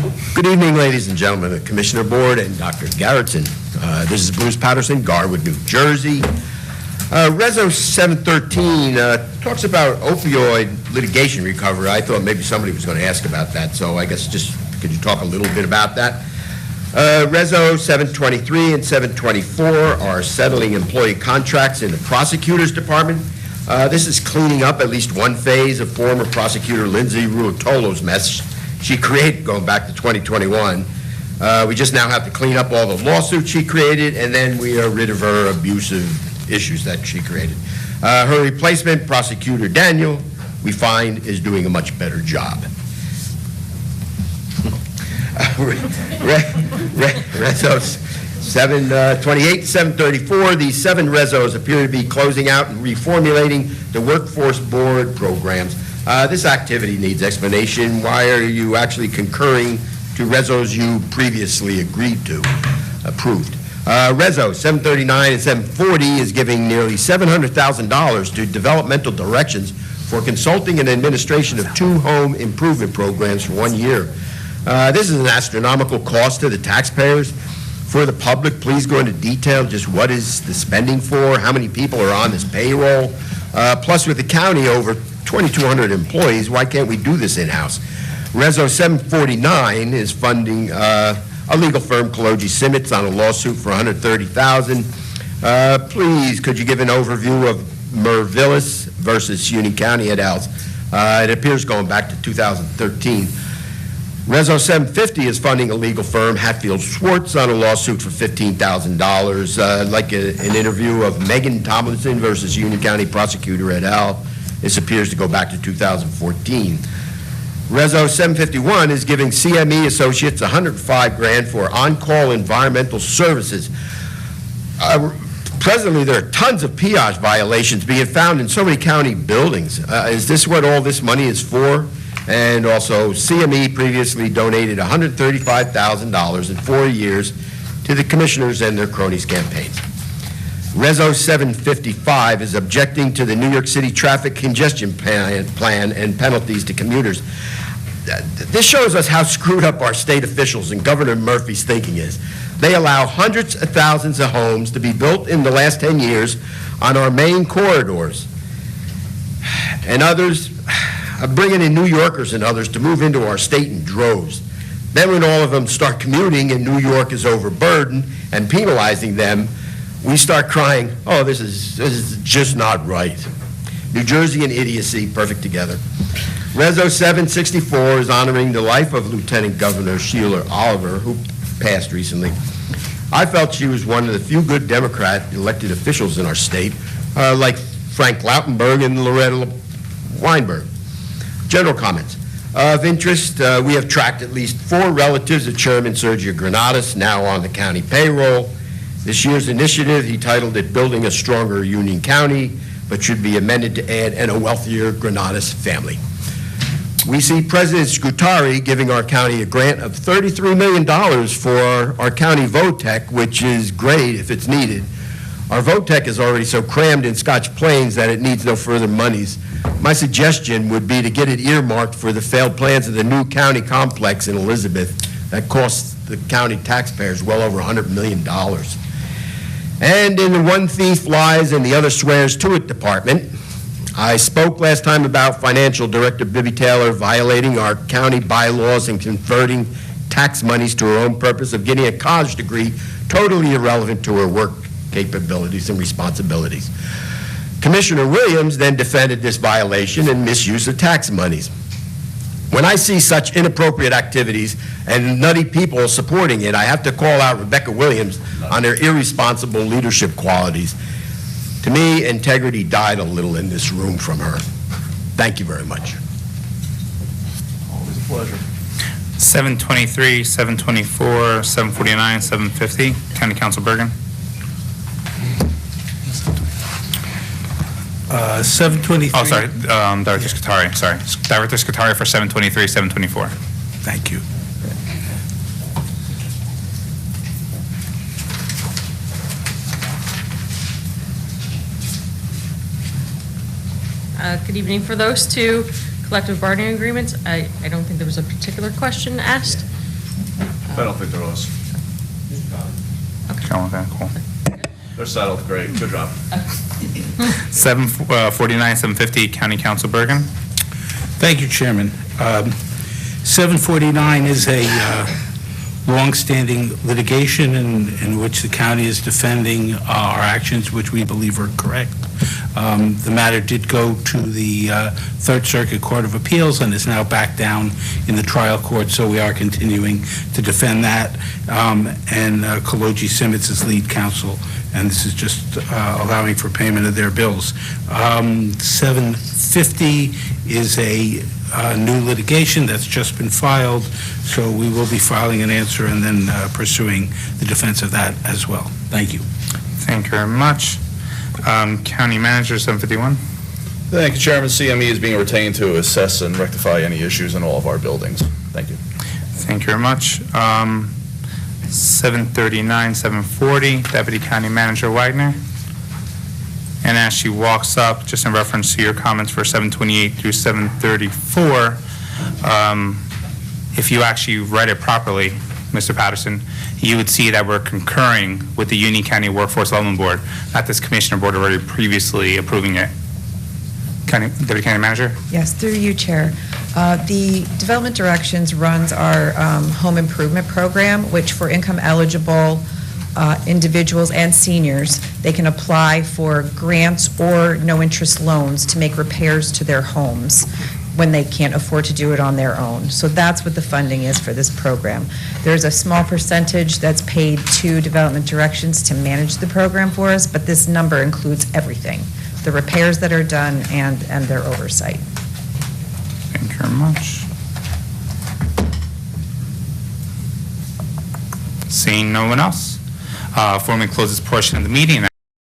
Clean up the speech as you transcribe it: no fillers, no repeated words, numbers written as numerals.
Good evening, ladies and gentlemen of the Commissioner Board and Dr. Garrettson. This is Bruce Paterson, Garwood, New Jersey. Reso 713 talks about opioid litigation recovery. I thought maybe somebody was going to ask about that, so I guess just could you talk a little bit about that? Reso 723 and 724 are settling employee contracts in the prosecutor's department. This is cleaning up at least one phase of former prosecutor Lindsay Ruotolo's mess she created going back to 2021. We just now have to clean up all the lawsuits she created, and then we are rid of her abusive issues that she created. Her replacement, Prosecutor Daniel, we find is doing a much better job. Rezos 728, 734, these 7 rezos appear to be closing out and reformulating the workforce board programs. This activity needs explanation. Why are you actually concurring to rezos you previously agreed to, approved? Reso 739 and 740 is giving nearly $700,000 to developmental directions for consulting and administration of 2 home improvement programs for 1 year. This is an astronomical cost to the taxpayers. For the public, please go into detail just what is the spending for, how many people are on this payroll. Plus, with the county over 2,200 employees, why can't we do this in-house? Reso 749 is funding a legal firm, Kaloji Simmons, on a lawsuit for $130,000. Please, could you give an overview of Mervillis versus Union County et al.? It appears going back to 2013. Reso 750 is funding a legal firm, Hatfield Schwartz, on a lawsuit for $15,000. Like an interview of Megan Tomlinson versus Union County Prosecutor et al. This appears to go back to 2014. Reso 751 is giving CME Associates $105,000 for on-call environmental services. Presently, there are tons of peage violations being found in so many county buildings. Is this what all this money is for? And also, CME previously donated $135,000 in 4 years to the commissioners and their cronies' campaigns. Reso 755 is objecting to the New York City traffic congestion plan and penalties to commuters. This shows us how screwed up our state officials and Governor Murphy's thinking is. They allow hundreds of thousands of homes to be built in the last 10 years on our main corridors. And others, bringing in New Yorkers and others to move into our state in droves. Then when all of them start commuting and New York is overburdened and penalizing them, we start crying, oh, this is just not right. New Jersey and idiocy, perfect together. Reso 764 is honoring the life of Lieutenant Governor Sheila Oliver, who passed recently. I felt she was one of the few good Democrat elected officials in our state, like Frank Lautenberg and Loretta Weinberg. General comments. Of interest, we have tracked at least 4 relatives of Chairman Sergio Granados, now on the county payroll. This year's initiative, he titled it Building a Stronger Union County, but should be amended to add, and a wealthier Granados family. We see President Scutari giving our county a grant of $33 million for our county VOTEC, which is great if it's needed. Our VOTEC is already so crammed in Scotch Plains that it needs no further monies. My suggestion would be to get it earmarked for the failed plans of the new county complex in Elizabeth that costs the county taxpayers well over $100 million. And in the one thief lies and the other swears to it department, I spoke last time about Financial Director Bibby Taylor violating our county bylaws and converting tax monies to her own purpose of getting a college degree totally irrelevant to her work capabilities and responsibilities. Commissioner Williams then defended this violation and misuse of tax monies. When I see such inappropriate activities and nutty people supporting it, I have to call out Rebecca Williams on her irresponsible leadership qualities. To me, integrity died a little in this room from her. Thank you very much. Always a pleasure. 723, 724, 749, 750. County Council Bergen. 723. Oh, sorry, Director Scutari. Sorry, Director Scutari for 723, 724. Thank you. Good evening. For those 2 collective bargaining agreements, I don't think there was a particular question asked. I don't think there was. Okay, cool. They're settled, great, good job. 749, 750, County Council Bergen. Thank you, Chairman. 749 is a longstanding litigation in which the county is defending our actions, which we believe are correct. The matter did go to the Third Circuit Court of Appeals and is now back down in the trial court, so we are continuing to defend that. And Kaloji Simmons is lead counsel, and this is just allowing for payment of their bills. 750 is a new litigation that's just been filed, so we will be filing an answer and then pursuing the defense of that as well. Thank you. Thank you very much. County Manager, 751. Thank you, Chairman. CME is being retained to assess and rectify any issues in all of our buildings. Thank you. Thank you very much. 739, 740, Deputy County Manager Wagner. And as she walks up, just in reference to your comments for 728 through 734, if you actually read it properly, Mr. Paterson, you would see that we're concurring with the Union County Workforce Development Board, not this Commissioner Board already previously approving it. Deputy County Manager? Yes, through you, Chair. The Development Directions runs our home improvement program, which for income-eligible individuals and seniors, they can apply for grants or no-interest loans to make repairs to their homes when they can't afford to do it on their own. So that's what the funding is for this program. There's a small percentage that's paid to Development Directions to manage the program for us, but this number includes everything, the repairs that are done and their oversight. Thank you very much. Seeing no one else, formally close this portion of the meeting.